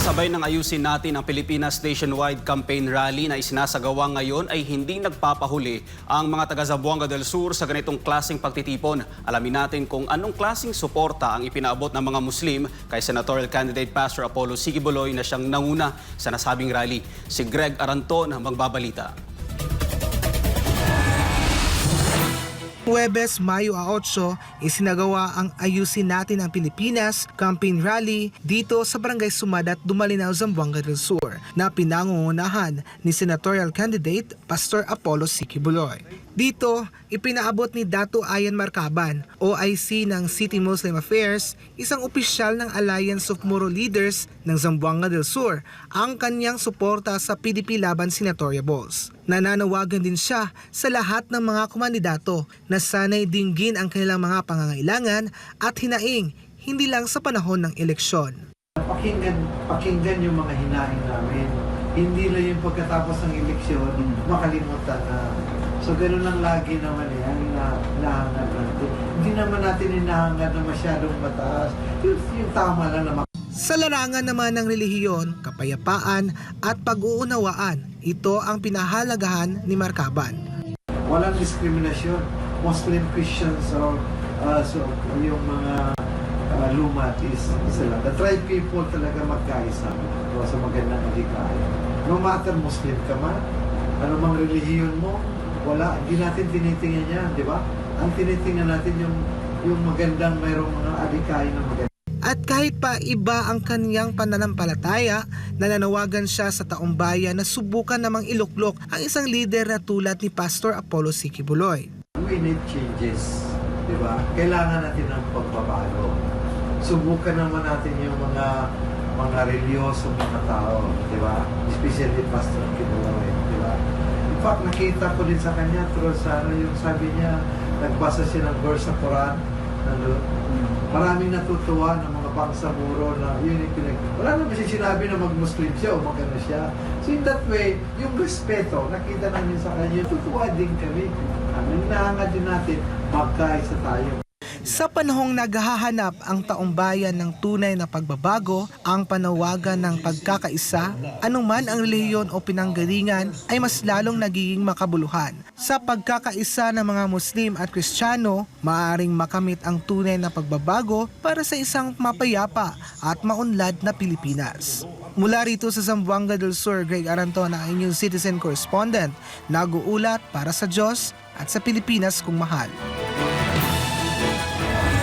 Kasabay ng ayusin natin ang Pilipinas nationwide campaign rally na isinasagawa ngayon ay hindi nagpapahuli ang mga taga Zamboanga del Sur sa ganitong klaseng pagtitipon. Alamin natin kung anong klaseng suporta ang ipinaabot ng mga Muslim kay senatorial candidate Pastor Apollo Sikibuloy na siyang nanguna sa nasabing rally. Si Greg Aranton ang magbabalita. Huwebes, Mayo 8, isinagawa ang Ayusin Natin ang Pilipinas campaign rally dito sa Barangay Sumadat, Dumalinaw, Zamboanga del Sur na pinangungunahan ni senatorial candidate Pastor Apollo Sikibuloy. Dito, ipinaabot ni Dato Ayan Marcaban, OIC ng City Muslim Affairs, isang opisyal ng Alliance of Moro Leaders ng Zamboanga del Sur, ang kanyang suporta sa PDP laban senatoriables. Nananawagan din siya sa lahat ng mga kumandidato na sana'y dinggin ang kanilang mga pangangailangan at hinaing hindi lang sa panahon ng eleksyon. Pakinggan yung mga hinaing namin. Hindi lang yung pagkatapos ng eleksyon, makalimutan na. So ganoon lang lagi naman ang hinahangad natin. Hindi naman natin hinahangad na masyadong mataas. Yung tama lang naman. Sa larangan naman ng relihiyon, kapayapaan at pag-uunawaan, ito ang pinahalagahan ni Marcaban. Walang diskriminasyon. Muslim, Christians, so yung mga lumatis sila. The tribe people talaga magkaisa sa magandang adhikain. No matter Muslim ka man, ano mang relihiyon mo, wala, hindi natin tinitingnan yan, di ba? Ang tinitingnan natin yung magandang mayroong mga adhikain na maganda. At kahit pa iba ang kanyang pananampalataya, nananawagan siya sa taong bayan na subukan namang iluklok ang isang lider na tulad ni Pastor Apollo Sikibuloy. We need changes, di ba? Kailangan natin ng pagbabago. Subukan naman natin yung mga reliyosong mga tao, di ba? Especially Pastor Sikibuloy, di ba? In fact, nakita ko din sa kanya through sa yung sabi niya, nagbasa siya ng verse sa Quran. Maraming natutuwa ng mga pangsamuro na yun yung wala naman siya sinabi na mag-Muslim siya o mag-ano siya. So in that way, yung respeto, nakita namin sa kanya, tutuwa din kami. Ang hinahangat din natin, magkaisa tayo. Sa panahong naghahanap ang taong bayan ng tunay na pagbabago, ang panawagan ng pagkakaisa, anuman ang relihiyon o pinanggalingan ay mas lalong nagiging makabuluhan. Sa pagkakaisa ng mga Muslim at Kristiyano, maaaring makamit ang tunay na pagbabago para sa isang mapayapa at maunlad na Pilipinas. Mula rito sa Zamboanga del Sur, Greg Aranton, ang inyong citizen correspondent, nag-uulat para sa Diyos at sa Pilipinas kung mahal.